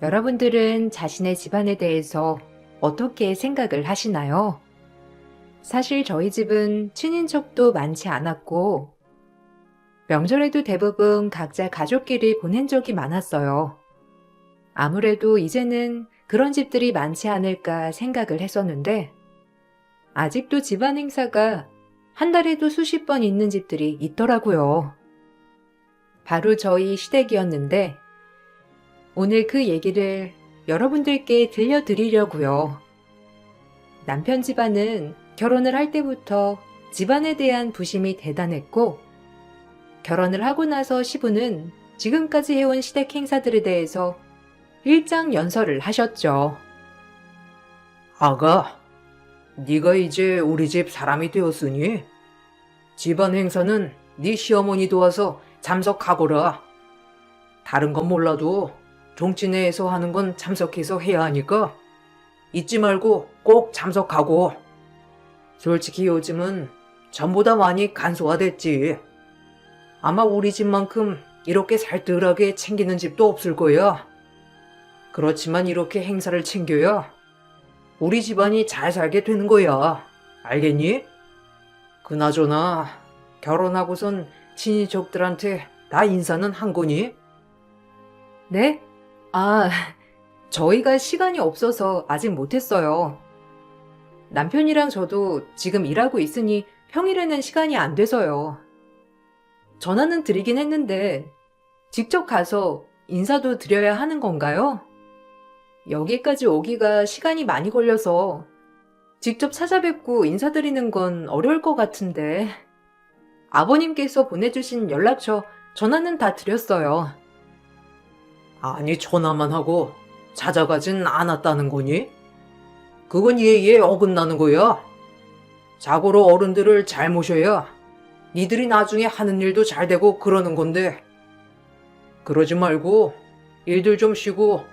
여러분들은 자신의 집안에 대해서 어떻게 생각을 하시나요? 사실 저희 집은 친인척도 많지 않았고, 명절에도 대부분 각자 가족끼리 보낸 적이 많았어요. 아무래도 이제는 그런 집들이 많지 않을까 생각을 했었는데, 아직도 집안 행사가 한 달에도 수십 번 있는 집들이 있더라고요. 바로 저희 시댁이었는데, 오늘 그 얘기를 여러분들께 들려드리려고요. 남편 집안은 결혼을 할 때부터 집안에 대한 부심이 대단했고, 결혼을 하고 나서 시부는 지금까지 해온 시댁 행사들에 대해서 일장연설을 하셨죠. 아가, 네가 이제 우리 집 사람이 되었으니 집안 행사는 네 시어머니 도와서 참석하거라. 다른 건 몰라도 종친회에서 하는 건 참석해서 해야 하니까 잊지 말고 꼭 참석하고. 솔직히 요즘은 전보다 많이 간소화됐지. 아마 우리 집만큼 이렇게 살뜰하게 챙기는 집도 없을 거야. 그렇지만 이렇게 행사를 챙겨야 우리 집안이 잘 살게 되는 거야. 알겠니? 그나저나 결혼하고선 친인척들한테 다 인사는 한 거니? 네? 아, 저희가 시간이 없어서 아직 못했어요. 남편이랑 저도 지금 일하고 있으니 평일에는 시간이 안 돼서요. 전화는 드리긴 했는데 직접 가서 인사도 드려야 하는 건가요? 여기까지 오기가 시간이 많이 걸려서 직접 찾아뵙고 인사드리는 건 어려울 것 같은데 아버님께서 보내주신 연락처 전화는 다 드렸어요. 아니, 전화만 하고 찾아가진 않았다는 거니? 그건 예의에 어긋나는 거야. 자고로 어른들을 잘 모셔야 니들이 나중에 하는 일도 잘 되고 그러는 건데. 그러지 말고 일들 좀 쉬고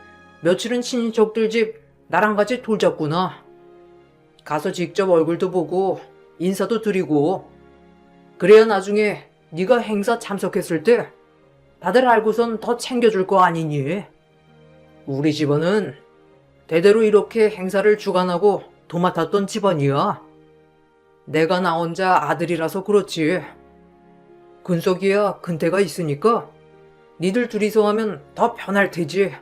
며칠은 친인척들 집 나랑 같이 돌잡구나. 가서 직접 얼굴도 보고 인사도 드리고. 그래야 나중에 네가 행사 참석했을 때 다들 알고선 더 챙겨줄 거 아니니? 우리 집안은 대대로 이렇게 행사를 주관하고 도맡았던 집안이야. 내가 나 혼자 아들이라서 그렇지. 근석이야 근태가 있으니까 니들 둘이서 하면 더 편할 테지.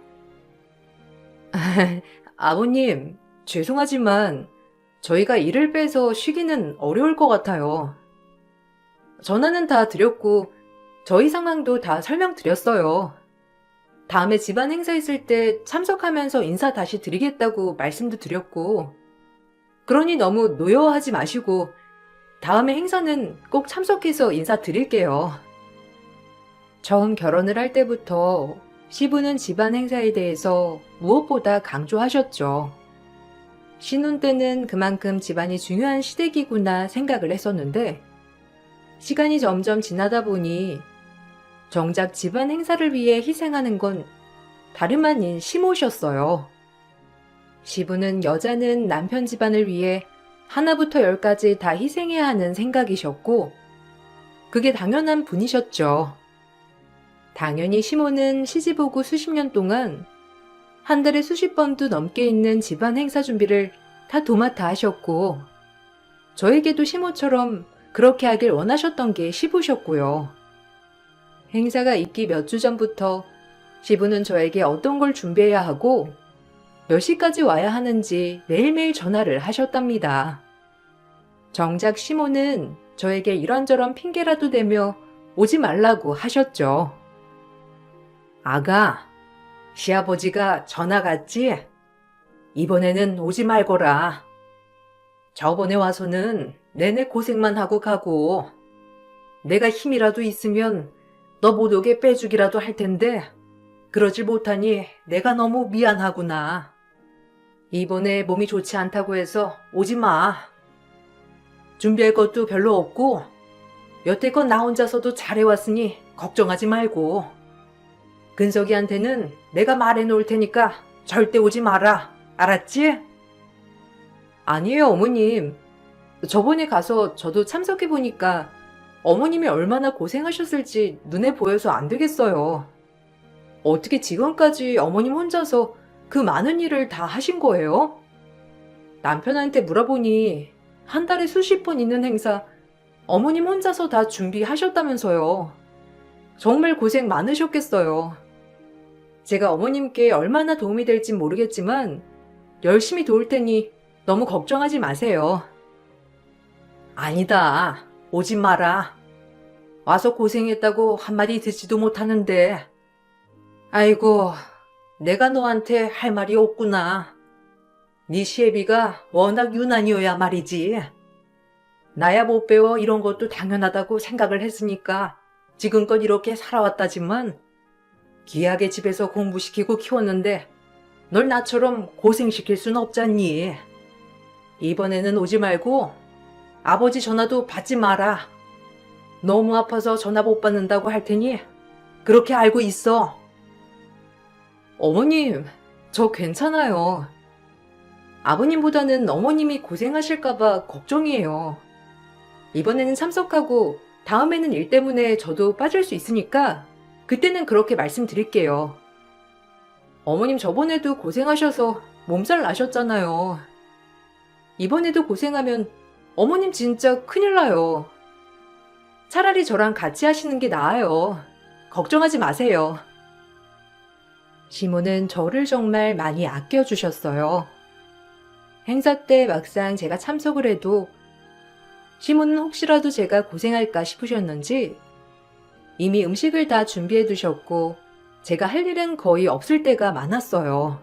아버님, 죄송하지만 저희가 일을 빼서 쉬기는 어려울 것 같아요. 전화는 다 드렸고 저희 상황도 다 설명드렸어요. 다음에 집안 행사 있을 때 참석하면서 인사 다시 드리겠다고 말씀도 드렸고, 그러니 너무 노여워하지 마시고 다음에 행사는 꼭 참석해서 인사드릴게요. 처음 결혼을 할 때부터 시부는 집안 행사에 대해서 무엇보다 강조하셨죠. 신혼 때는 그만큼 집안이 중요한 시댁이구나 생각을 했었는데, 시간이 점점 지나다 보니 정작 집안 행사를 위해 희생하는 건 다름 아닌 시모셨어요. 시부는 여자는 남편 집안을 위해 하나부터 열까지 다 희생해야 하는 생각이셨고, 그게 당연한 분이셨죠. 당연히 시모는 시집 오고 수십 년 동안 한 달에 수십 번도 넘게 있는 집안 행사 준비를 다 도맡아 하셨고, 저에게도 시모처럼 그렇게 하길 원하셨던 게 시부셨고요. 행사가 있기 몇 주 전부터 시부는 저에게 어떤 걸 준비해야 하고 몇 시까지 와야 하는지 매일매일 전화를 하셨답니다. 정작 시모는 저에게 이런저런 핑계라도 대며 오지 말라고 하셨죠. 아가, 시아버지가 전화 갔지? 이번에는 오지 말거라. 저번에 와서는 내내 고생만 하고 가고, 내가 힘이라도 있으면 너 못 오게 빼주기라도 할 텐데, 그러질 못하니 내가 너무 미안하구나. 이번에 몸이 좋지 않다고 해서 오지 마. 준비할 것도 별로 없고, 여태껏 나 혼자서도 잘해왔으니 걱정하지 말고. 근석이한테는 내가 말해놓을 테니까 절대 오지 마라. 알았지? 아니에요, 어머님. 저번에 가서 저도 참석해보니까 어머님이 얼마나 고생하셨을지 눈에 보여서 안 되겠어요. 어떻게 지금까지 어머님 혼자서 그 많은 일을 다 하신 거예요? 남편한테 물어보니 한 달에 수십 번 있는 행사 어머님 혼자서 다 준비하셨다면서요. 정말 고생 많으셨겠어요. 제가 어머님께 얼마나 도움이 될진 모르겠지만 열심히 도울 테니 너무 걱정하지 마세요. 아니다. 오지 마라. 와서 고생했다고 한마디 듣지도 못하는데. 아이고, 내가 너한테 할 말이 없구나. 네 시애비가 워낙 유난이어야 말이지. 나야 못 배워 이런 것도 당연하다고 생각을 했으니까 지금껏 이렇게 살아왔다지만 귀하게 집에서 공부시키고 키웠는데 널 나처럼 고생시킬 순 없잖니. 이번에는 오지 말고 아버지 전화도 받지 마라. 너무 아파서 전화 못 받는다고 할 테니 그렇게 알고 있어. 어머님, 저 괜찮아요. 아버님보다는 어머님이 고생하실까봐 걱정이에요. 이번에는 참석하고 다음에는 일 때문에 저도 빠질 수 있으니까 그때는 그렇게 말씀드릴게요. 어머님 저번에도 고생하셔서 몸살 나셨잖아요. 이번에도 고생하면 어머님 진짜 큰일 나요. 차라리 저랑 같이 하시는 게 나아요. 걱정하지 마세요. 시모는 저를 정말 많이 아껴주셨어요. 행사 때 막상 제가 참석을 해도 시모는 혹시라도 제가 고생할까 싶으셨는지 이미 음식을 다 준비해 두셨고 제가 할 일은 거의 없을 때가 많았어요.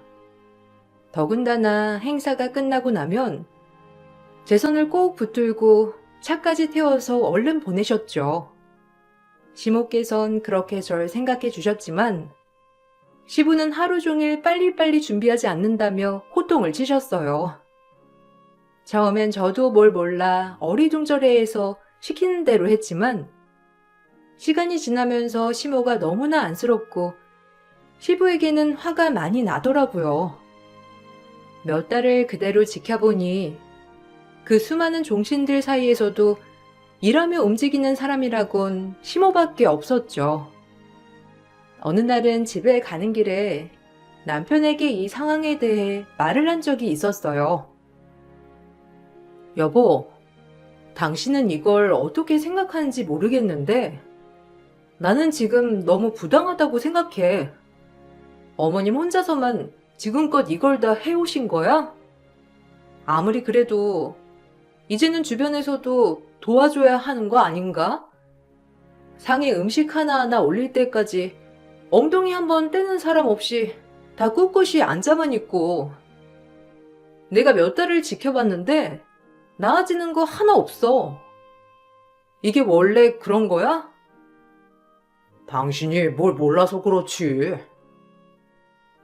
더군다나 행사가 끝나고 나면 제 손을 꼭 붙들고 차까지 태워서 얼른 보내셨죠. 시모께선 그렇게 절 생각해 주셨지만 시부는 하루 종일 빨리빨리 준비하지 않는다며 호통을 치셨어요. 처음엔 저도 뭘 몰라 어리둥절해해서 시키는 대로 했지만 시간이 지나면서 시모가 너무나 안쓰럽고 시부에게는 화가 많이 나더라고요. 몇 달을 그대로 지켜보니 그 수많은 종신들 사이에서도 일하며 움직이는 사람이라곤 시모밖에 없었죠. 어느 날은 집에 가는 길에 남편에게 이 상황에 대해 말을 한 적이 있었어요. 여보, 당신은 이걸 어떻게 생각하는지 모르겠는데 나는 지금 너무 부당하다고 생각해. 어머님 혼자서만 지금껏 이걸 다 해오신 거야? 아무리 그래도 이제는 주변에서도 도와줘야 하는 거 아닌가? 상에 음식 하나하나 올릴 때까지 엉덩이 한번 떼는 사람 없이 다 꿋꿋이 앉아만 있고 내가 몇 달을 지켜봤는데 나아지는 거 하나 없어. 이게 원래 그런 거야? 당신이 뭘 몰라서 그렇지.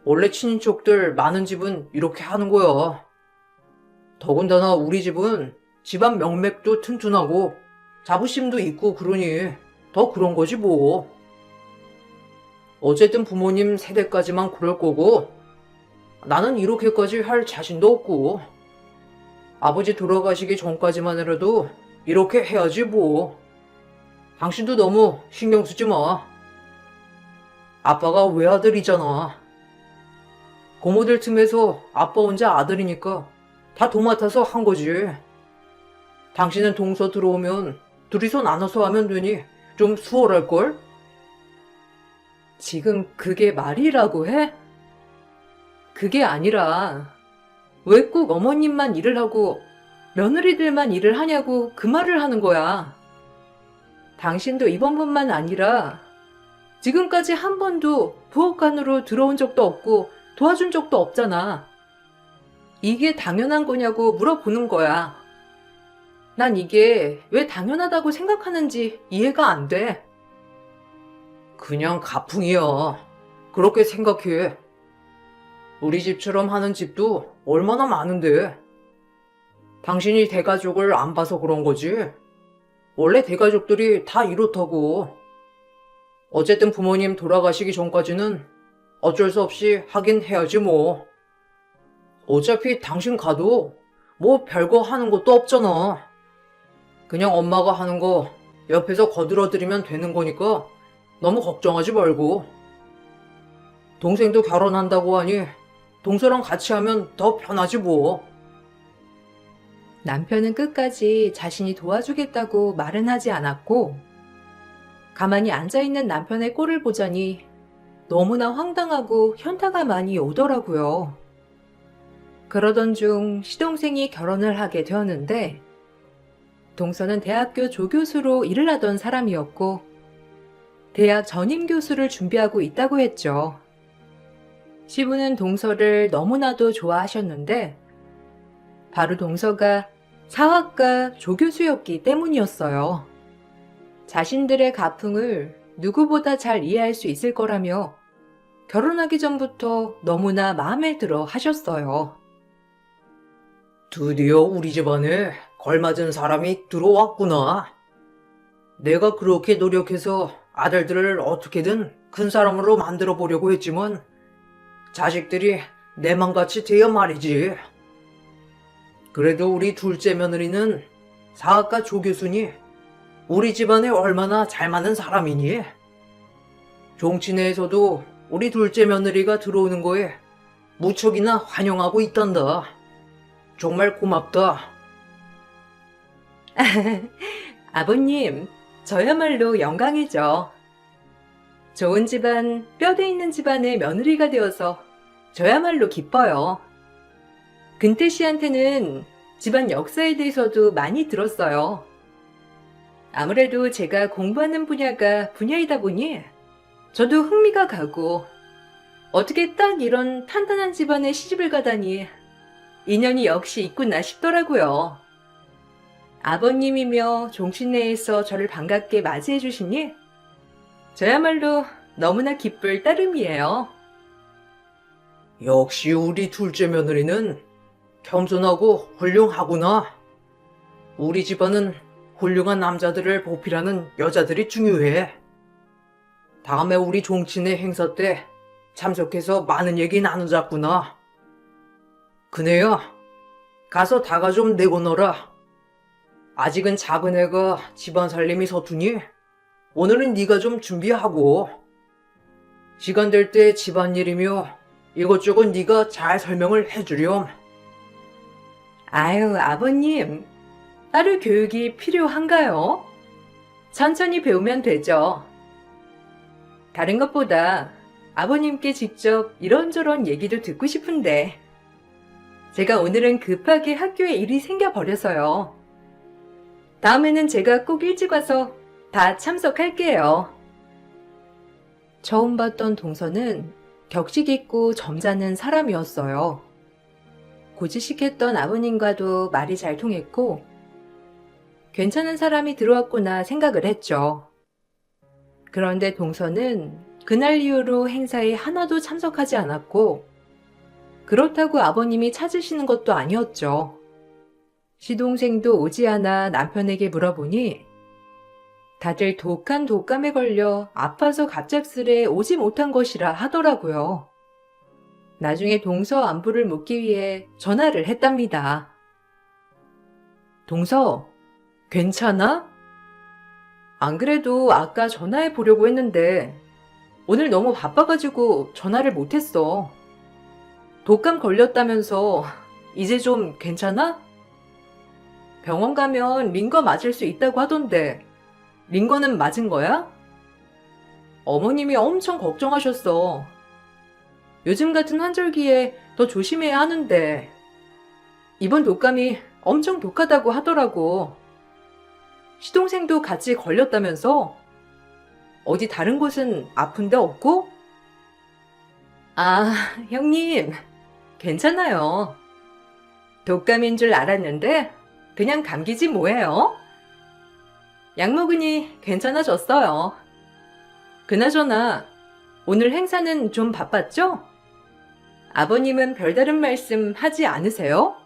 원래 친인척들 많은 집은 이렇게 하는 거야. 더군다나 우리 집은 집안 명맥도 튼튼하고 자부심도 있고 그러니 더 그런 거지 뭐. 어쨌든 부모님 세대까지만 그럴 거고 나는 이렇게까지 할 자신도 없고 아버지 돌아가시기 전까지만 해도 이렇게 해야지 뭐. 당신도 너무 신경 쓰지 마. 아빠가 외아들이잖아. 고모들 틈에서 아빠 혼자 아들이니까 다 도맡아서 한 거지. 당신은 동서 들어오면 둘이서 나눠서 하면 되니 좀 수월할걸? 지금 그게 말이라고 해? 그게 아니라 왜 꼭 어머님만 일을 하고 며느리들만 일을 하냐고 그 말을 하는 거야. 당신도 이번뿐만 아니라 지금까지 한 번도 부엌간으로 들어온 적도 없고 도와준 적도 없잖아. 이게 당연한 거냐고 물어보는 거야. 난 이게 왜 당연하다고 생각하는지 이해가 안 돼. 그냥 가풍이야. 그렇게 생각해. 우리 집처럼 하는 집도 얼마나 많은데. 당신이 대가족을 안 봐서 그런 거지. 원래 대가족들이 다 이렇다고. 어쨌든 부모님 돌아가시기 전까지는 어쩔 수 없이 하긴 해야지 뭐. 어차피 당신 가도 뭐 별거 하는 것도 없잖아. 그냥 엄마가 하는 거 옆에서 거들어드리면 되는 거니까 너무 걱정하지 말고. 동생도 결혼한다고 하니 동서랑 같이 하면 더 편하지 뭐. 남편은 끝까지 자신이 도와주겠다고 말은 하지 않았고, 가만히 앉아있는 남편의 꼴을 보자니 너무나 황당하고 현타가 많이 오더라고요. 그러던 중 시동생이 결혼을 하게 되었는데, 동서는 대학교 조교수로 일을 하던 사람이었고, 대학 전임 교수를 준비하고 있다고 했죠. 시부는 동서를 너무나도 좋아하셨는데, 바로 동서가 사학과 조교수였기 때문이었어요. 자신들의 가풍을 누구보다 잘 이해할 수 있을 거라며 결혼하기 전부터 너무나 마음에 들어 하셨어요. 드디어 우리 집안에 걸맞은 사람이 들어왔구나. 내가 그렇게 노력해서 아들들을 어떻게든 큰 사람으로 만들어 보려고 했지만 자식들이 내 맘같이 돼야 말이지. 그래도 우리 둘째 며느리는 사학과 조교수니 우리 집안에 얼마나 잘 맞는 사람이니? 종친회에서도 우리 둘째 며느리가 들어오는 거에 무척이나 환영하고 있단다. 정말 고맙다. 아버님, 저야말로 영광이죠. 좋은 집안, 뼈대 있는 집안의 며느리가 되어서 저야말로 기뻐요. 근태 씨한테는 집안 역사에 대해서도 많이 들었어요. 아무래도 제가 공부하는 분야가 분야이다 보니 저도 흥미가 가고, 어떻게 딱 이런 탄탄한 집안에 시집을 가다니 인연이 역시 있구나 싶더라고요. 아버님이며 종친회에서 저를 반갑게 맞이해 주시니 저야말로 너무나 기쁠 따름이에요. 역시 우리 둘째 며느리는 겸손하고 훌륭하구나. 우리 집안은 훌륭한 남자들을 보필하는 여자들이 중요해. 다음에 우리 종친회 행사 때 참석해서 많은 얘기 나누자꾸나. 그네야, 가서 다가 좀 내고 넣어라. 아직은 작은 애가 집안 살림이 서투니 오늘은 네가 좀 준비하고, 시간 될 때 집안일이며 이것저것 네가 잘 설명을 해주렴. 아유, 아버님, 따로 교육이 필요한가요? 천천히 배우면 되죠. 다른 것보다 아버님께 직접 이런저런 얘기도 듣고 싶은데, 제가 오늘은 급하게 학교에 일이 생겨버려서요. 다음에는 제가 꼭 일찍 와서 다 참석할게요. 처음 봤던 동서는 격식 있고 점잖은 사람이었어요. 고지식했던 아버님과도 말이 잘 통했고, 괜찮은 사람이 들어왔구나 생각을 했죠. 그런데 동서는 그날 이후로 행사에 하나도 참석하지 않았고, 그렇다고 아버님이 찾으시는 것도 아니었죠. 시동생도 오지 않아 남편에게 물어보니 다들 독한 독감에 걸려 아파서 갑작스레 오지 못한 것이라 하더라고요. 나중에 동서 안부를 묻기 위해 전화를 했답니다. 동서, 괜찮아? 안 그래도 아까 전화해 보려고 했는데 오늘 너무 바빠가지고 전화를 못했어. 독감 걸렸다면서 이제 좀 괜찮아? 병원 가면 링거 맞을 수 있다고 하던데 링거는 맞은 거야? 어머님이 엄청 걱정하셨어. 요즘 같은 환절기에 더 조심해야 하는데 이번 독감이 엄청 독하다고 하더라고. 시동생도 같이 걸렸다면서? 어디 다른 곳은 아픈 데 없고? 아, 형님, 괜찮아요. 독감인 줄 알았는데 그냥 감기지 뭐예요? 약 먹으니 괜찮아졌어요. 그나저나 오늘 행사는 좀 바빴죠? 아버님은 별다른 말씀 하지 않으세요?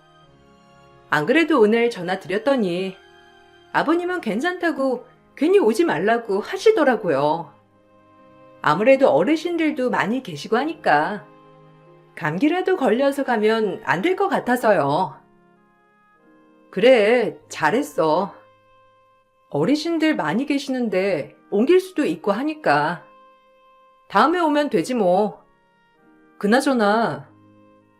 안 그래도 오늘 전화 드렸더니 아버님은 괜찮다고 괜히 오지 말라고 하시더라고요. 아무래도 어르신들도 많이 계시고 하니까 감기라도 걸려서 가면 안 될 것 같아서요. 그래, 잘했어. 어르신들 많이 계시는데 옮길 수도 있고 하니까 다음에 오면 되지 뭐. 그나저나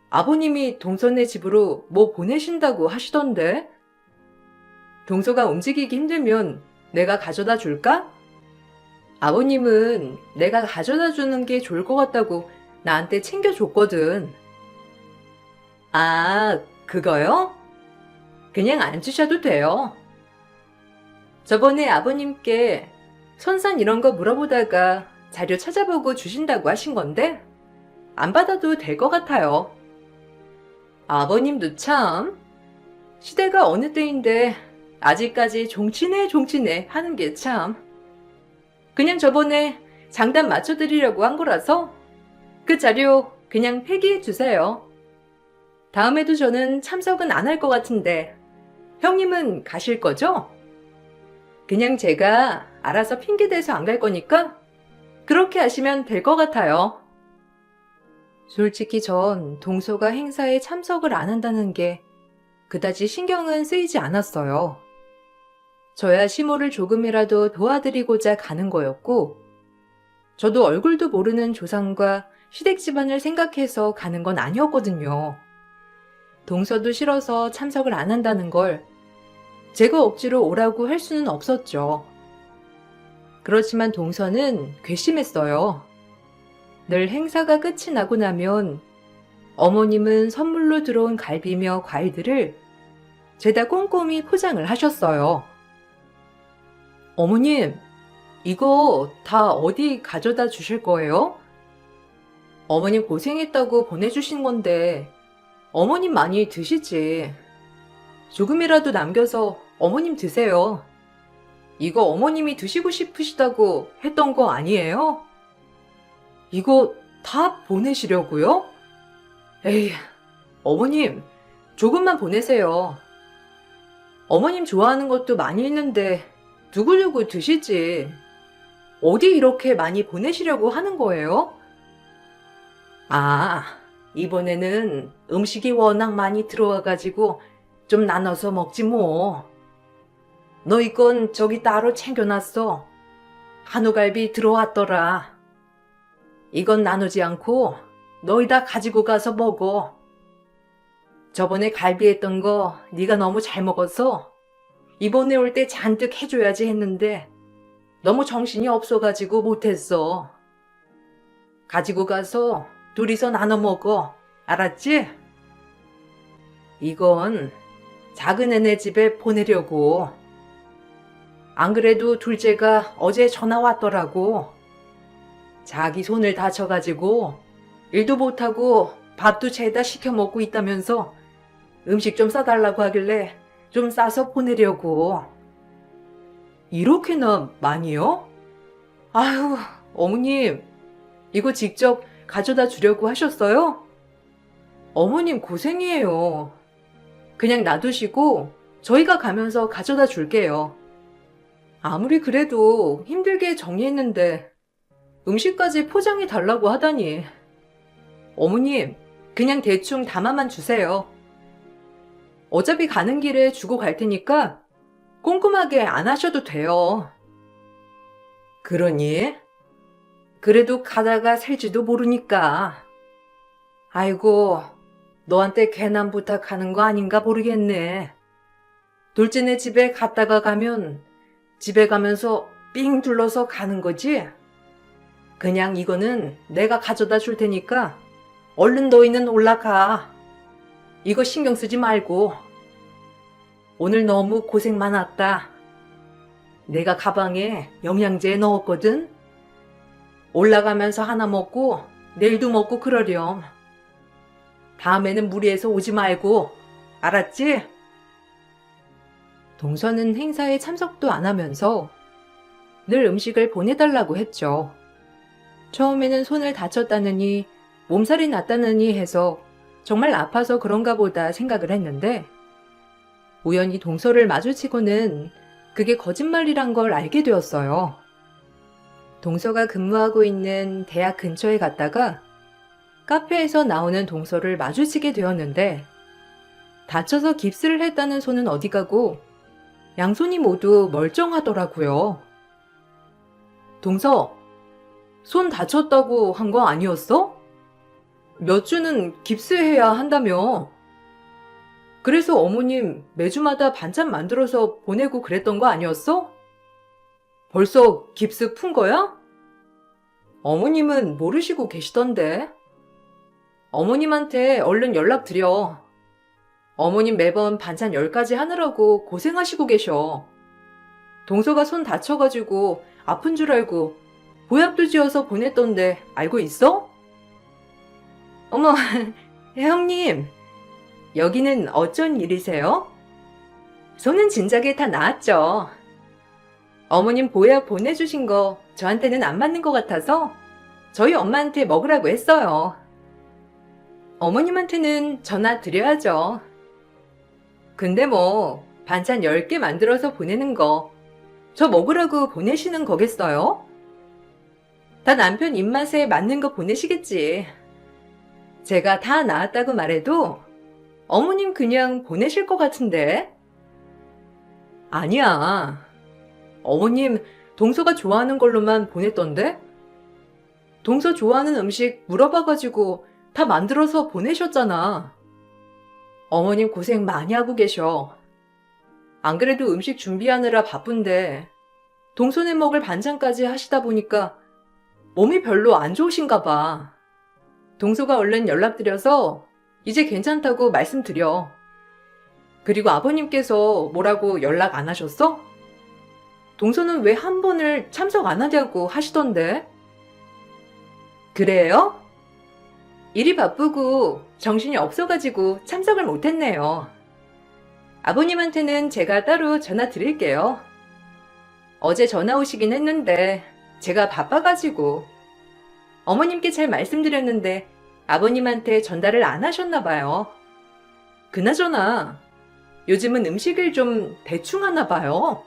아버님이 동서네 집으로 뭐 보내신다고 하시던데? 동서가 움직이기 힘들면 내가 가져다 줄까? 아버님은 내가 가져다 주는 게 좋을 것 같다고 나한테 챙겨줬거든. 아, 그거요? 그냥 안 주셔도 돼요. 저번에 아버님께 선산 이런 거 물어보다가 자료 찾아보고 주신다고 하신 건데 안 받아도 될 것 같아요. 아버님도 참 시대가 어느 때인데 아직까지 종치네 하는 게 참. 그냥 저번에 장단 맞춰드리려고 한 거라서 그 자료 그냥 폐기해 주세요. 다음에도 저는 참석은 안 할 것 같은데 형님은 가실 거죠? 그냥 제가 알아서 핑계대서 안 갈 거니까 그렇게 하시면 될 것 같아요. 솔직히 전 동서가 행사에 참석을 안 한다는 게 그다지 신경은 쓰이지 않았어요. 저야 시모를 조금이라도 도와드리고자 가는 거였고, 저도 얼굴도 모르는 조상과 시댁 집안을 생각해서 가는 건 아니었거든요. 동서도 싫어서 참석을 안 한다는 걸 제가 억지로 오라고 할 수는 없었죠. 그렇지만 동서는 괘씸했어요. 늘 행사가 끝이 나고 나면 어머님은 선물로 들어온 갈비며 과일들을 죄다 꼼꼼히 포장을 하셨어요. 어머님, 이거 다 어디 가져다 주실 거예요? 어머님 고생했다고 보내주신 건데 어머님 많이 드시지. 조금이라도 남겨서 어머님 드세요. 이거 어머님이 드시고 싶으시다고 했던 거 아니에요? 이거 다 보내시려고요? 에이, 어머님, 조금만 보내세요. 어머님 좋아하는 것도 많이 있는데 누구누구 드시지. 어디 이렇게 많이 보내시려고 하는 거예요? 아, 이번에는 음식이 워낙 많이 들어와가지고 좀 나눠서 먹지 뭐. 너희 건 저기 따로 챙겨놨어. 한우갈비 들어왔더라. 이건 나누지 않고 너희 다 가지고 가서 먹어. 저번에 갈비 했던 거 네가 너무 잘 먹어서 이번에 올 때 잔뜩 해줘야지 했는데 너무 정신이 없어가지고 못했어. 가지고 가서 둘이서 나눠 먹어. 알았지? 이건 작은 애네 집에 보내려고. 안 그래도 둘째가 어제 전화 왔더라고. 자기 손을 다쳐가지고 일도 못하고 밥도 죄다 시켜 먹고 있다면서 음식 좀 싸달라고 하길래 좀 싸서 보내려고. 이렇게나 많이요? 아유, 어머님, 이거 직접 가져다 주려고 하셨어요? 어머님 고생이에요. 그냥 놔두시고 저희가 가면서 가져다 줄게요. 아무리 그래도 힘들게 정리했는데 음식까지 포장해 달라고 하다니. 어머님, 그냥 대충 담아만 주세요. 어차피 가는 길에 주고 갈 테니까 꼼꼼하게 안 하셔도 돼요. 그러니? 그래도 가다가 살지도 모르니까. 아이고, 너한테 괜한 부탁하는 거 아닌가 모르겠네. 둘째네 집에 갔다가 가면 집에 가면서 삥 둘러서 가는 거지? 그냥 이거는 내가 가져다 줄 테니까 얼른 너희는 올라가. 이거 신경 쓰지 말고. 오늘 너무 고생 많았다. 내가 가방에 영양제 넣었거든? 올라가면서 하나 먹고 내일도 먹고 그러렴. 다음에는 무리해서 오지 말고. 알았지? 동서는 행사에 참석도 안 하면서 늘 음식을 보내달라고 했죠. 처음에는 손을 다쳤다느니 몸살이 났다느니 해서 정말 아파서 그런가 보다 생각을 했는데 우연히 동서를 마주치고는 그게 거짓말이란 걸 알게 되었어요. 동서가 근무하고 있는 대학 근처에 갔다가 카페에서 나오는 동서를 마주치게 되었는데 다쳐서 깁스를 했다는 손은 어디 가고 양손이 모두 멀쩡하더라고요. 동서, 손 다쳤다고 한 거 아니었어? 몇 주는 깁스해야 한다며. 그래서 어머님 매주마다 반찬 만들어서 보내고 그랬던 거 아니었어? 벌써 깁스 푼 거야? 어머님은 모르시고 계시던데. 어머님한테 얼른 연락드려. 어머님 매번 반찬 10가지 하느라고 고생하시고 계셔. 동서가 손 다쳐가지고 아픈 줄 알고 보약도 지어서 보냈던데 알고 있어? 어머, 형님. 여기는 어쩐 일이세요? 손은 진작에 다 나았죠. 어머님 보약 보내주신 거 저한테는 안 맞는 것 같아서 저희 엄마한테 먹으라고 했어요. 어머님한테는 전화 드려야죠. 근데 뭐 반찬 10개 만들어서 보내는 거 저 먹으라고 보내시는 거겠어요? 다 남편 입맛에 맞는 거 보내시겠지. 제가 다 나았다고 말해도 어머님 그냥 보내실 것 같은데? 아니야. 어머님 동서가 좋아하는 걸로만 보냈던데? 동서 좋아하는 음식 물어봐가지고 다 만들어서 보내셨잖아. 어머님 고생 많이 하고 계셔. 안 그래도 음식 준비하느라 바쁜데 동서네 먹을 반찬까지 하시다 보니까 몸이 별로 안 좋으신가 봐. 동서가 얼른 연락드려서 이제 괜찮다고 말씀드려. 그리고 아버님께서 뭐라고 연락 안 하셨어? 동서는 왜 한 번을 참석 안 하냐고 하시던데. 그래요? 일이 바쁘고 정신이 없어가지고 참석을 못했네요. 아버님한테는 제가 따로 전화 드릴게요. 어제 전화 오시긴 했는데 제가 바빠가지고 어머님께 잘 말씀드렸는데 아버님한테 전달을 안 하셨나 봐요. 그나저나 요즘은 음식을 좀 대충 하나 봐요.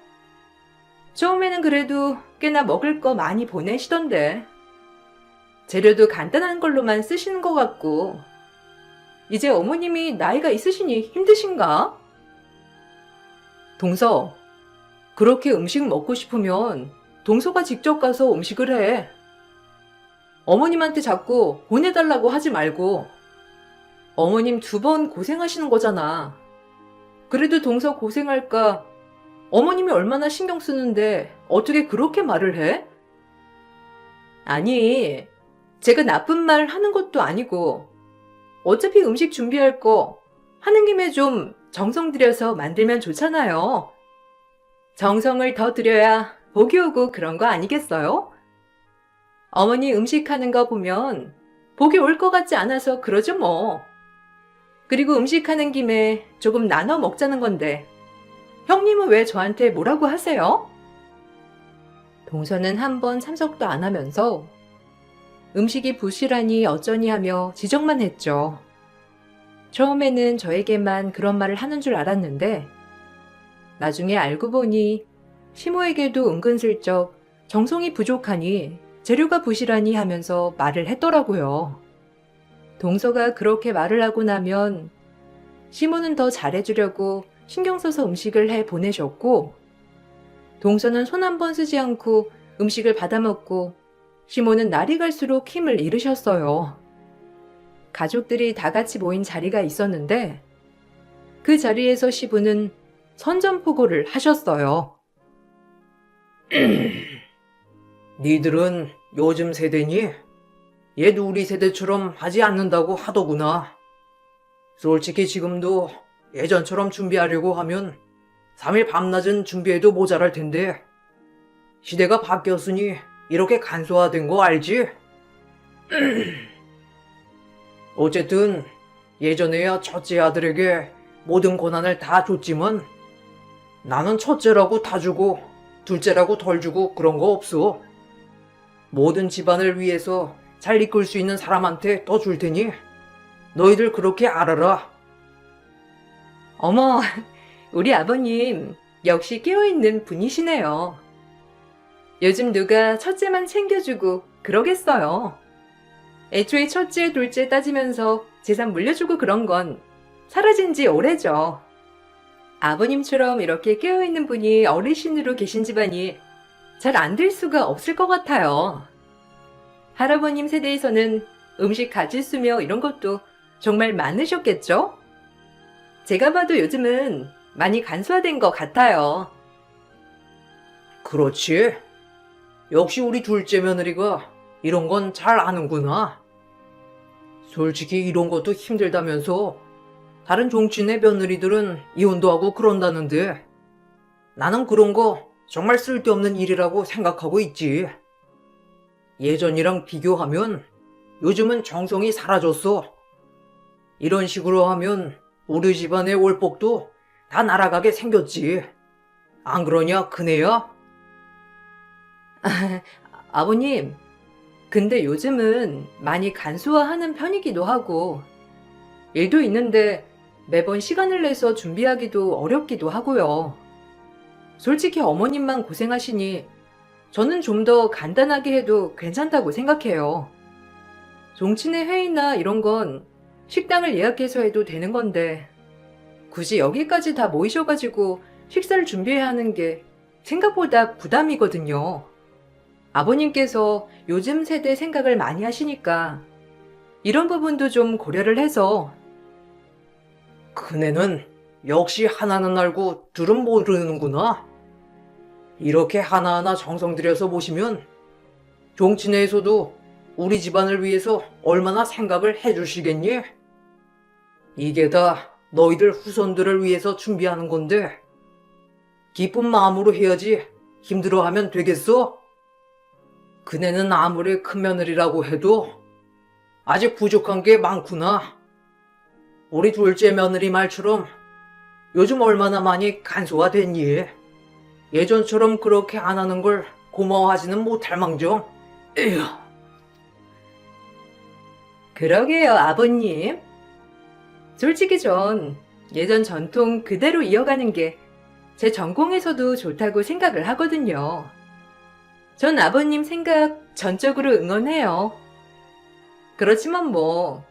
처음에는 그래도 꽤나 먹을 거 많이 보내시던데 재료도 간단한 걸로만 쓰시는 것 같고 이제 어머님이 나이가 있으시니 힘드신가? 동서, 그렇게 음식 먹고 싶으면 동서가 직접 가서 음식을 해. 어머님한테 자꾸 보내달라고 하지 말고 어머님 2번 고생하시는 거잖아. 그래도 동서 고생할까 어머님이 얼마나 신경 쓰는데 어떻게 그렇게 말을 해? 아니, 제가 나쁜 말 하는 것도 아니고 어차피 음식 준비할 거 하는 김에 좀 정성 들여서 만들면 좋잖아요. 정성을 더 들여야 복이 오고 그런 거 아니겠어요? 어머니 음식하는 거 보면 복이 올 것 같지 않아서 그러죠 뭐. 그리고 음식하는 김에 조금 나눠 먹자는 건데 형님은 왜 저한테 뭐라고 하세요? 동서는 한 번 참석도 안 하면서 음식이 부실하니 어쩌니 하며 지적만 했죠. 처음에는 저에게만 그런 말을 하는 줄 알았는데 나중에 알고 보니 시모에게도 은근슬쩍 정성이 부족하니 재료가 부실하니 하면서 말을 했더라고요. 동서가 그렇게 말을 하고 나면 시모는 더 잘해주려고 신경 써서 음식을 해 보내셨고 동서는 손 한 번 쓰지 않고 음식을 받아먹고 시모는 날이 갈수록 힘을 잃으셨어요. 가족들이 다 같이 모인 자리가 있었는데 그 자리에서 시부는 선전포고를 하셨어요. 니들은 요즘 세대니? 얘도 우리 세대처럼 하지 않는다고 하더구나. 솔직히 지금도 예전처럼 준비하려고 하면 3일 밤낮은 준비해도 모자랄 텐데 시대가 바뀌었으니 이렇게 간소화된 거 알지? 어쨌든 예전에야 첫째 아들에게 모든 권한을 다 줬지만 나는 첫째라고 다 주고 둘째라고 덜 주고 그런 거 없어. 모든 집안을 위해서 잘 이끌 수 있는 사람한테 더 줄 테니 너희들 그렇게 알아라. 어머, 우리 아버님 역시 깨어있는 분이시네요. 요즘 누가 첫째만 챙겨주고 그러겠어요. 애초에 첫째, 둘째 따지면서 재산 물려주고 그런 건 사라진 지 오래죠. 아버님처럼 이렇게 깨어있는 분이 어르신으로 계신 집안이 잘 안 될 수가 없을 것 같아요. 할아버님 세대에서는 음식 같이 쓰며 이런 것도 정말 많으셨겠죠? 제가 봐도 요즘은 많이 간소화된 것 같아요. 그렇지. 역시 우리 둘째 며느리가 이런 건 잘 아는구나. 솔직히 이런 것도 힘들다면서 다른 종친의 며느리들은 이혼도 하고 그런다는데 나는 그런 거 정말 쓸데없는 일이라고 생각하고 있지. 예전이랑 비교하면 요즘은 정성이 사라졌어. 이런 식으로 하면 우리 집안의 월복도 다 날아가게 생겼지. 안 그러냐, 그네야? 아버님, 근데 요즘은 많이 간소화하는 편이기도 하고, 일도 있는데 매번 시간을 내서 준비하기도 어렵기도 하고요. 솔직히 어머님만 고생하시니 저는 좀 더 간단하게 해도 괜찮다고 생각해요. 종친회 회의나 이런 건 식당을 예약해서 해도 되는 건데, 굳이 여기까지 다 모이셔가지고 식사를 준비해야 하는 게 생각보다 부담이거든요. 아버님께서 요즘 세대 생각을 많이 하시니까 이런 부분도 좀 고려를 해서. 그네는 역시 하나는 알고 둘은 모르는구나. 이렇게 하나하나 정성 들여서 보시면 종친회에서도 우리 집안을 위해서 얼마나 생각을 해주시겠니? 이게 다 너희들 후손들을 위해서 준비하는 건데 기쁜 마음으로 해야지 힘들어하면 되겠어? 그네는 아무리 큰 며느리라고 해도 아직 부족한 게 많구나. 우리 둘째 며느리 말처럼 요즘 얼마나 많이 간소화됐니? 예전처럼 그렇게 안 하는 걸 고마워하지는 못할 망정. 에휴. 그러게요, 아버님. 솔직히 전 예전 전통 그대로 이어가는 게 제 전공에서도 좋다고 생각을 하거든요. 전 아버님 생각 전적으로 응원해요. 그렇지만 뭐,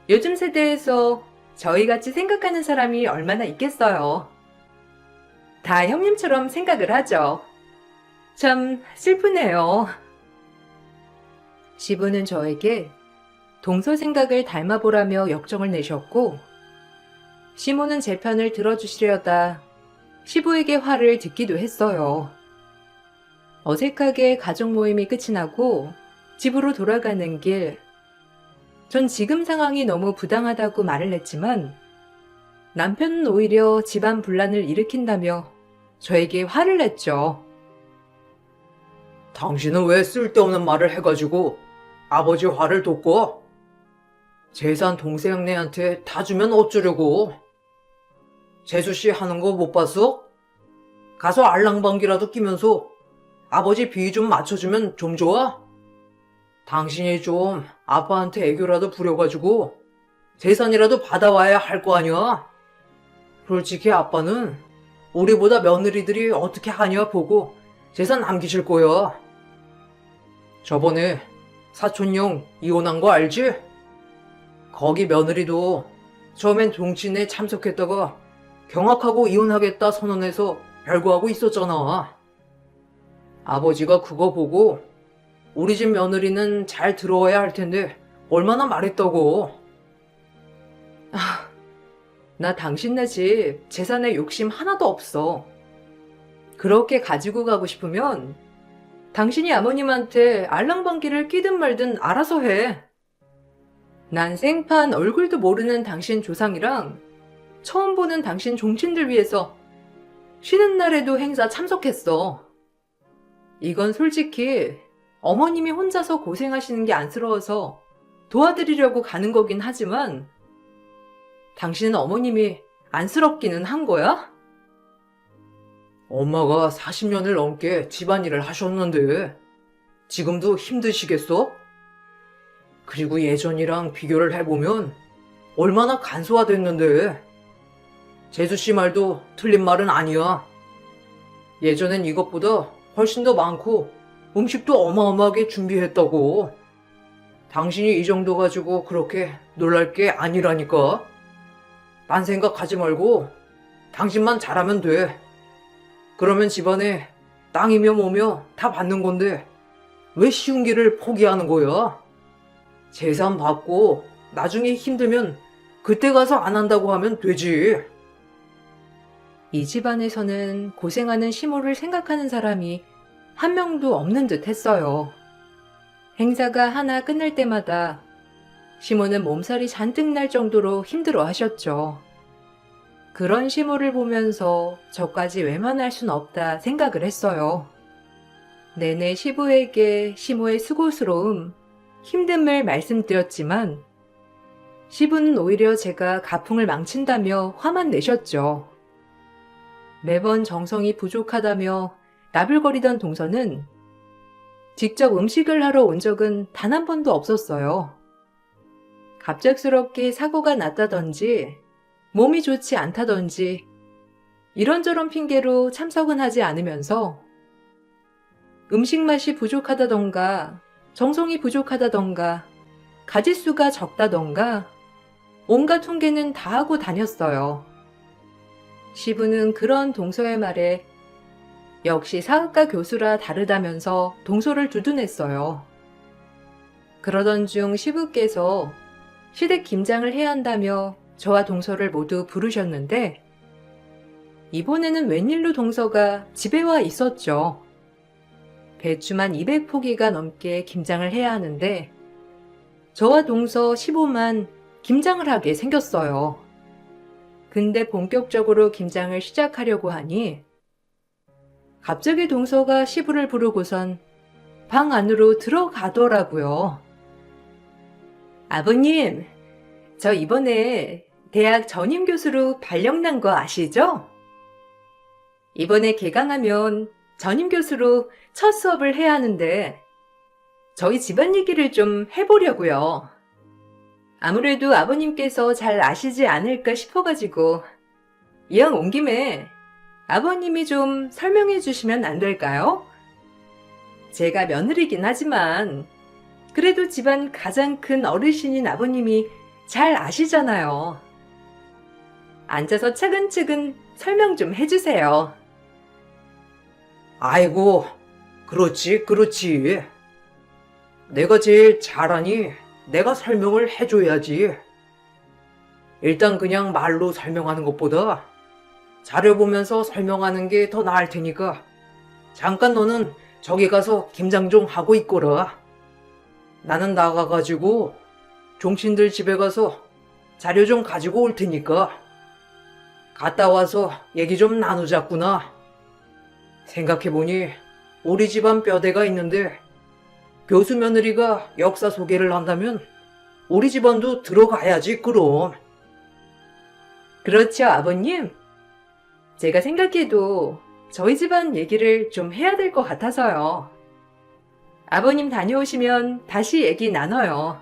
요즘 세대에서 저희같이 생각하는 사람이 얼마나 있겠어요. 다 형님처럼 생각을 하죠. 참 슬프네요. 시부는 저에게 동서 생각을 닮아보라며 역정을 내셨고, 시모는 제 편을 들어주시려다 시부에게 화를 듣기도 했어요. 어색하게 가족 모임이 끝이 나고 집으로 돌아가는 길, 전 지금 상황이 너무 부당하다고 말을 했지만 남편은 오히려 집안 분란을 일으킨다며 저에게 화를 냈죠. 당신은 왜 쓸데없는 말을 해가지고 아버지 화를 돋고? 재산 동생네한테 다 주면 어쩌려고? 재수씨 하는 거 못 봤어? 가서 알랑방귀라도 끼면서 아버지 비위 좀 맞춰주면 좀 좋아? 당신이 좀 아빠한테 애교라도 부려가지고 재산이라도 받아와야 할 거 아니야? 솔직히 아빠는 우리보다 며느리들이 어떻게 하냐 보고 재산 남기실 거야. 저번에 사촌형 이혼한 거 알지? 거기 며느리도 처음엔 종친에 참석했다가 경악하고 이혼하겠다 선언해서 별거하고 있었잖아. 아버지가 그거 보고 우리 집 며느리는 잘 들어와야 할 텐데 얼마나 말했다고. 나 당신네 집 재산에 욕심 하나도 없어. 그렇게 가지고 가고 싶으면 당신이 아버님한테 알랑방귀를 끼든 말든 알아서 해. 난 생판 얼굴도 모르는 당신 조상이랑 처음 보는 당신 종친들 위해서 쉬는 날에도 행사 참석했어. 이건 솔직히 어머님이 혼자서 고생하시는 게 안쓰러워서 도와드리려고 가는 거긴 하지만 당신은 어머님이 안쓰럽기는 한 거야? 엄마가 40년을 넘게 집안일을 하셨는데 지금도 힘드시겠어? 그리고 예전이랑 비교를 해보면 얼마나 간소화됐는데. 재수씨 말도 틀린 말은 아니야. 예전엔 이것보다 훨씬 더 많고 음식도 어마어마하게 준비했다고. 당신이 이 정도 가지고 그렇게 놀랄 게 아니라니까. 딴 생각하지 말고 당신만 잘하면 돼. 그러면 집안에 땅이며 뭐며 다 받는 건데 왜 쉬운 길을 포기하는 거야? 재산 받고 나중에 힘들면 그때 가서 안 한다고 하면 되지. 이 집안에서는 고생하는 시모를 생각하는 사람이 한 명도 없는 듯 했어요. 행사가 하나 끝날 때마다 시모는 몸살이 잔뜩 날 정도로 힘들어 하셨죠. 그런 시모를 보면서 저까지 외면할 순 없다 생각을 했어요. 내내 시부에게 시모의 수고스러움, 힘듦을 말씀드렸지만 시부는 오히려 제가 가풍을 망친다며 화만 내셨죠. 매번 정성이 부족하다며 나불거리던 동서는 직접 음식을 하러 온 적은 단 한 번도 없었어요. 갑작스럽게 사고가 났다던지 몸이 좋지 않다던지 이런저런 핑계로 참석은 하지 않으면서 음식 맛이 부족하다던가 정성이 부족하다던가 가짓수가 적다던가 온갖 흉계는 다 하고 다녔어요. 시부는 그런 동서의 말에 역시 사학과 교수라 다르다면서 동서를 두둔했어요. 그러던 중 시부께서 시댁 김장을 해야 한다며 저와 동서를 모두 부르셨는데 이번에는 웬일로 동서가 집에 와 있었죠. 배추만 200포기가 넘게 김장을 해야 하는데 저와 동서 시부만 김장을 하게 생겼어요. 근데 본격적으로 김장을 시작하려고 하니 갑자기 동서가 시부를 부르고선 방 안으로 들어가더라고요. 아버님, 저 이번에 대학 전임 교수로 발령난 거 아시죠? 이번에 개강하면 전임 교수로 첫 수업을 해야 하는데 저희 집안 얘기를 좀 해보려고요. 아무래도 아버님께서 잘 아시지 않을까 싶어가지고 이왕 온 김에 아버님이 좀 설명해 주시면 안 될까요? 제가 며느리긴 하지만 그래도 집안 가장 큰 어르신인 아버님이 잘 아시잖아요. 앉아서 차근차근 설명 좀 해주세요. 아이고, 그렇지. 내가 제일 잘하니 내가 설명을 해줘야지. 일단 그냥 말로 설명하는 것보다 자료 보면서 설명하는 게 더 나을 테니까 잠깐 너는 저기 가서 김장 좀 하고 있거라. 나는 나가가지고 종신들 집에 가서 자료 좀 가지고 올 테니까 갔다 와서 얘기 좀 나누자꾸나. 생각해보니 우리 집안 뼈대가 있는데 교수 며느리가 역사 소개를 한다면 우리 집안도 들어가야지 그럼. 그렇죠, 아버님. 제가 생각해도 저희 집안 얘기를 좀 해야 될 것 같아서요. 아버님 다녀오시면 다시 얘기 나눠요.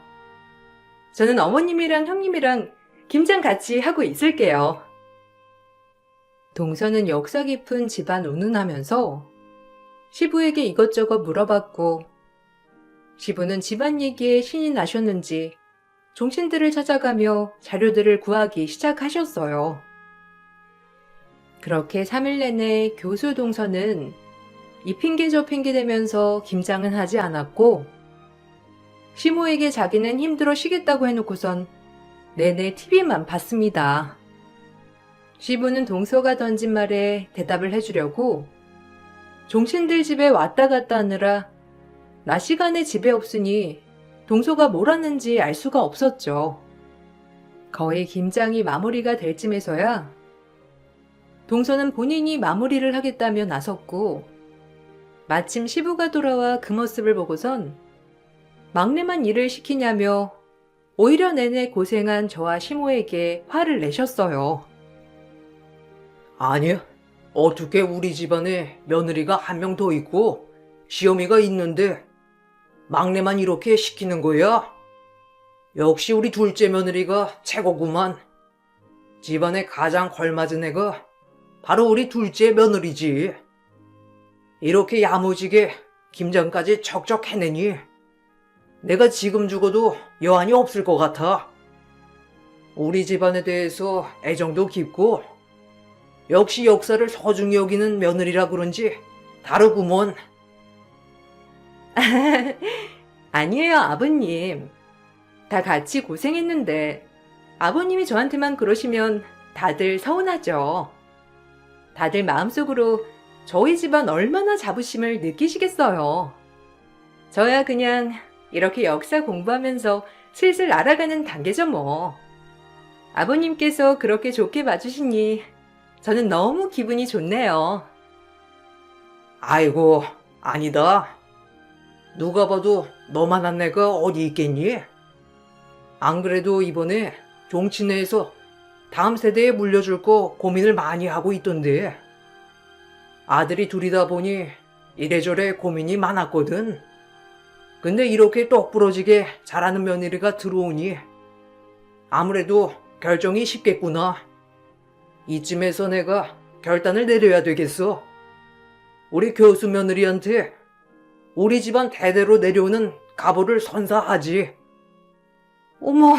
저는 어머님이랑 형님이랑 김장 같이 하고 있을게요. 동서는 역사 깊은 집안 운운하면서 시부에게 이것저것 물어봤고 시부는 집안 얘기에 신이 나셨는지 종신들을 찾아가며 자료들을 구하기 시작하셨어요. 그렇게 3일 내내 교수 동서는 이 핑계 저 핑계 대면서 김장은 하지 않았고 시모에게 자기는 힘들어 쉬겠다고 해놓고선 내내 TV만 봤습니다. 시부는 동서가 던진 말에 대답을 해주려고 종신들 집에 왔다 갔다 하느라 낮 시간에 집에 없으니 동서가 뭘 하는지 알 수가 없었죠. 거의 김장이 마무리가 될 쯤에서야 동서는 본인이 마무리를 하겠다며 나섰고 마침 시부가 돌아와 그 모습을 보고선 막내만 일을 시키냐며 오히려 내내 고생한 저와 시모에게 화를 내셨어요. 아니, 어떻게 우리 집안에 며느리가 한 명 더 있고 시어미가 있는데 막내만 이렇게 시키는 거야? 역시 우리 둘째 며느리가 최고구만. 집안에 가장 걸맞은 애가 바로 우리 둘째 며느리지. 이렇게 야무지게 김장까지 척척 해내니 내가 지금 죽어도 여한이 없을 것 같아. 우리 집안에 대해서 애정도 깊고 역시 역사를 소중히 여기는 며느리라 그런지 다르구먼. 아니에요, 아버님. 다 같이 고생했는데 아버님이 저한테만 그러시면 다들 서운하죠. 다들 마음속으로 저희 집안 얼마나 자부심을 느끼시겠어요. 저야 그냥 이렇게 역사 공부하면서 슬슬 알아가는 단계죠 뭐. 아버님께서 그렇게 좋게 봐주시니 저는 너무 기분이 좋네요. 아이고, 아니다. 누가 봐도 너만한 애가 어디 있겠니? 안 그래도 이번에 종친회에서 다음 세대에 물려줄 거 고민을 많이 하고 있던데. 아들이 둘이다 보니 이래저래 고민이 많았거든. 근데 이렇게 똑부러지게 잘하는 며느리가 들어오니 아무래도 결정이 쉽겠구나. 이쯤에서 내가 결단을 내려야 되겠어. 우리 교수 며느리한테 우리 집안 대대로 내려오는 가보를 선사하지. 어머,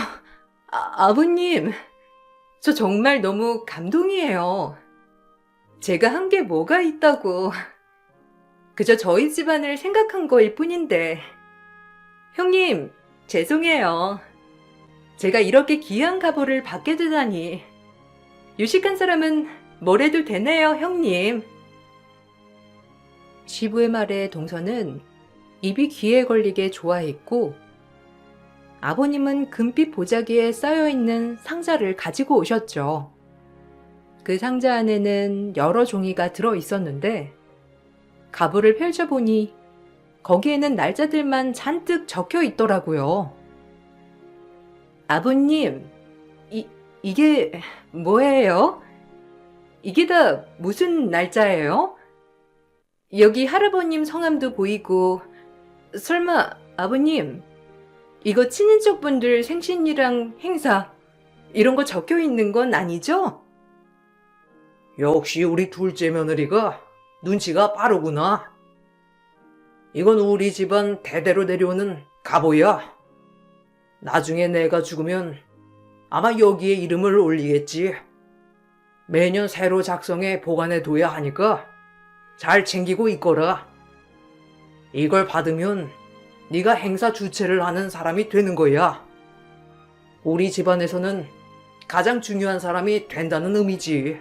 아버님, 저 정말 너무 감동이에요. 제가 한 게 뭐가 있다고. 그저 저희 집안을 생각한 거일 뿐인데. 형님, 죄송해요. 제가 이렇게 귀한 가보를 받게 되다니. 유식한 사람은 뭘 해도 되네요, 형님. 시부의 말에 동서는 입이 귀에 걸리게 좋아했고, 아버님은 금빛 보자기에 쌓여있는 상자를 가지고 오셨죠. 그 상자 안에는 여러 종이가 들어 있었는데, 가보를 펼쳐보니 거기에는 날짜들만 잔뜩 적혀 있더라고요. 아버님, 이게 뭐예요? 이게 다 무슨 날짜예요? 여기 할아버님 성함도 보이고, 설마 아버님, 이거 친인척분들 생신이랑 행사, 이런 거 적혀 있는 건 아니죠? 역시 우리 둘째 며느리가 눈치가 빠르구나. 이건 우리 집안 대대로 내려오는 가보야. 나중에 내가 죽으면 아마 여기에 이름을 올리겠지. 매년 새로 작성해 보관해 둬야 하니까 잘 챙기고 있거라. 이걸 받으면 네가 행사 주최를 하는 사람이 되는 거야. 우리 집안에서는 가장 중요한 사람이 된다는 의미지.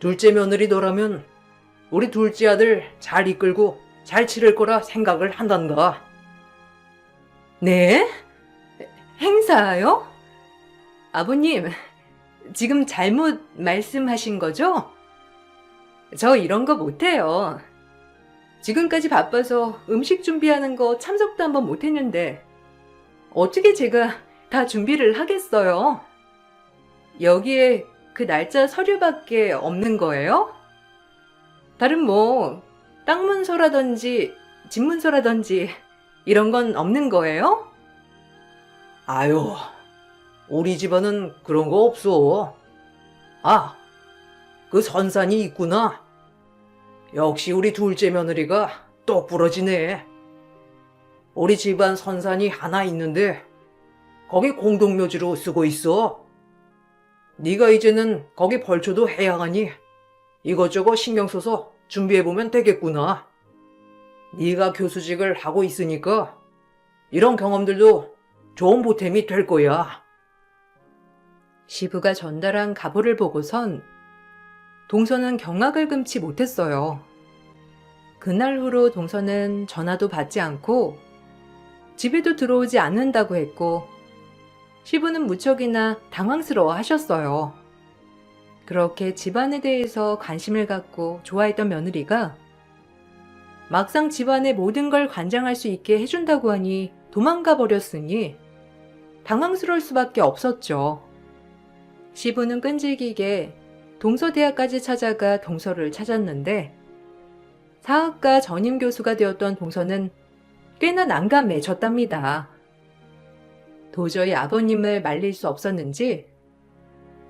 둘째 며느리 너라면 우리 둘째 아들 잘 이끌고 잘 치를 거라 생각을 한단다. 네? 행사요? 아버님, 지금 잘못 말씀하신 거죠? 저 이런 거 못해요. 지금까지 바빠서 음식 준비하는 거 참석도 한번 못했는데 어떻게 제가 다 준비를 하겠어요? 여기에 그 날짜 서류밖에 없는 거예요? 다른 뭐 땅 문서라든지 집 문서라든지 이런 건 없는 거예요? 아유, 우리 집안은 그런 거 없어. 아, 그 선산이 있구나. 역시 우리 둘째 며느리가 똑부러지네. 우리 집안 선산이 하나 있는데 거기 공동묘지로 쓰고 있어. 네가 이제는 거기 벌초도 해야 하니 이것저것 신경 써서 준비해보면 되겠구나. 네가 교수직을 하고 있으니까 이런 경험들도 좋은 보탬이 될 거야. 시부가 전달한 가보를 보고선 동서는 경악을 금치 못했어요. 그날 후로 동서는 전화도 받지 않고 집에도 들어오지 않는다고 했고 시부는 무척이나 당황스러워 하셨어요. 그렇게 집안에 대해서 관심을 갖고 좋아했던 며느리가 막상 집안의 모든 걸 관장할 수 있게 해준다고 하니 도망가 버렸으니 당황스러울 수밖에 없었죠. 시부는 끈질기게 동서대학까지 찾아가 동서를 찾았는데 사학과 전임 교수가 되었던 동서는 꽤나 난감해졌답니다. 도저히 아버님을 말릴 수 없었는지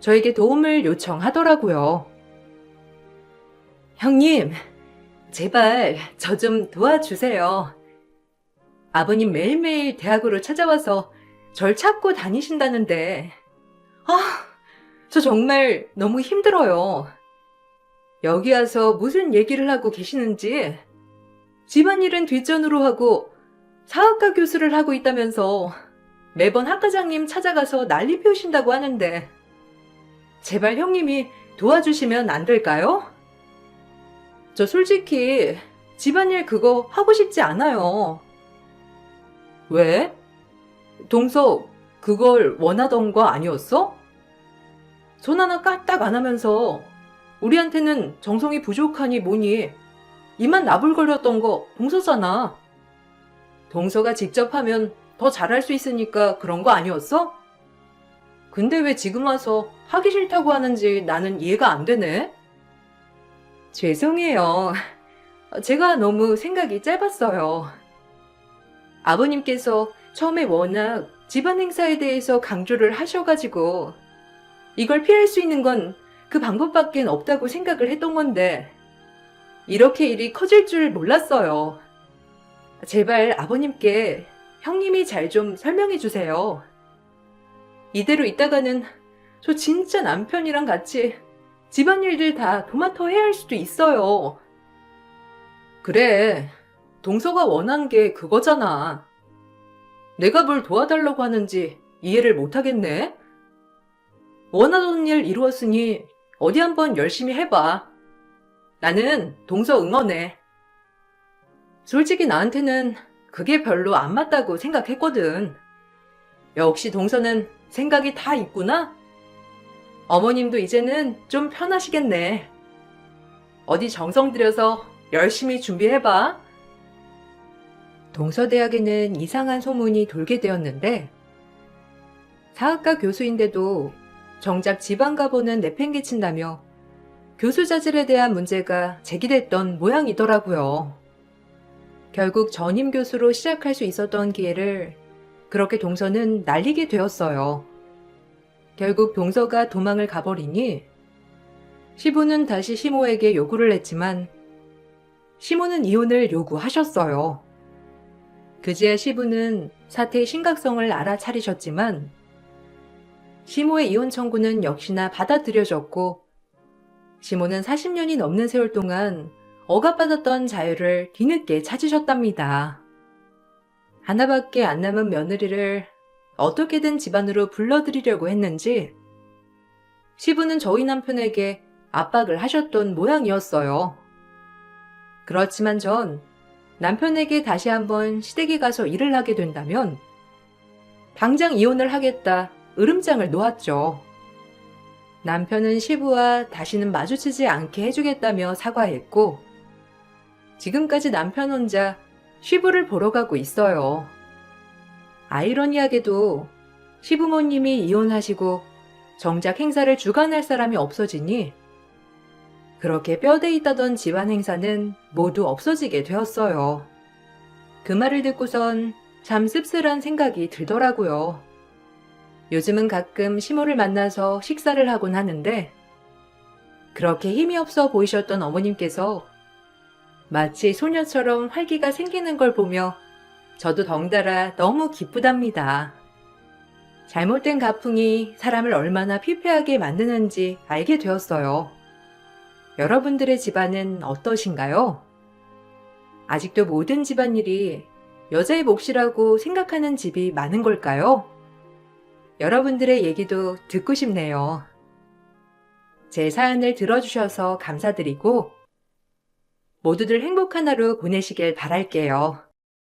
저에게 도움을 요청하더라고요. 형님, 제발 저 좀 도와주세요. 아버님 매일매일 대학으로 찾아와서 절 찾고 다니신다는데 저 정말 너무 힘들어요. 여기 와서 무슨 얘기를 하고 계시는지 집안일은 뒷전으로 하고 사학과 교수를 하고 있다면서 매번 학과장님 찾아가서 난리 피우신다고 하는데 제발 형님이 도와주시면 안 될까요? 저 솔직히 집안일 그거 하고 싶지 않아요. 왜? 동서 그걸 원하던 거 아니었어? 손 하나 까딱 안 하면서 우리한테는 정성이 부족하니 뭐니 이만 나불거렸던 거 동서잖아. 동서가 직접 하면 더 잘할 수 있으니까 그런 거 아니었어? 근데 왜 지금 와서 하기 싫다고 하는지 나는 이해가 안 되네. 죄송해요. 제가 너무 생각이 짧았어요. 아버님께서 처음에 워낙 집안 행사에 대해서 강조를 하셔가지고 이걸 피할 수 있는 건 그 방법밖엔 없다고 생각을 했던 건데 이렇게 일이 커질 줄 몰랐어요. 제발 아버님께 형님이 잘 좀 설명해 주세요. 이대로 있다가는 저 진짜 남편이랑 같이 집안일들 다 도맡아 해야 할 수도 있어요. 그래, 동서가 원한 게 그거잖아. 내가 뭘 도와달라고 하는지 이해를 못하겠네? 원하던 일 이루었으니 어디 한번 열심히 해봐. 나는 동서 응원해. 솔직히 나한테는 그게 별로 안 맞다고 생각했거든. 역시 동서는 생각이 다 있구나? 어머님도 이제는 좀 편하시겠네. 어디 정성 들여서 열심히 준비해봐. 동서대학에는 이상한 소문이 돌게 되었는데 사학과 교수인데도 정작 지방 가보는 내팽개친다며 교수 자질에 대한 문제가 제기됐던 모양이더라고요. 결국 전임 교수로 시작할 수 있었던 기회를 그렇게 동서는 날리게 되었어요. 결국 동서가 도망을 가버리니 시부는 다시 시모에게 요구를 했지만 시모는 이혼을 요구하셨어요. 그제야 시부는 사태의 심각성을 알아차리셨지만 시모의 이혼 청구는 역시나 받아들여졌고 시모는 40년이 넘는 세월 동안 억압받았던 자유를 뒤늦게 찾으셨답니다. 하나밖에 안 남은 며느리를 어떻게든 집안으로 불러들이려고 했는지 시부는 저희 남편에게 압박을 하셨던 모양이었어요. 그렇지만 전 남편에게 다시 한번 시댁에 가서 일을 하게 된다면 당장 이혼을 하겠다 으름장을 놓았죠. 남편은 시부와 다시는 마주치지 않게 해주겠다며 사과했고 지금까지 남편 혼자 시부를 보러 가고 있어요. 아이러니하게도 시부모님이 이혼하시고 정작 행사를 주관할 사람이 없어지니 그렇게 뼈대 있다던 집안 행사는 모두 없어지게 되었어요. 그 말을 듣고선 참 씁쓸한 생각이 들더라고요. 요즘은 가끔 시모를 만나서 식사를 하곤 하는데 그렇게 힘이 없어 보이셨던 어머님께서 마치 소녀처럼 활기가 생기는 걸 보며 저도 덩달아 너무 기쁘답니다. 잘못된 가풍이 사람을 얼마나 피폐하게 만드는지 알게 되었어요. 여러분들의 집안은 어떠신가요? 아직도 모든 집안일이 여자의 몫이라고 생각하는 집이 많은 걸까요? 여러분들의 얘기도 듣고 싶네요. 제 사연을 들어주셔서 감사드리고 모두들 행복한 하루 보내시길 바랄게요.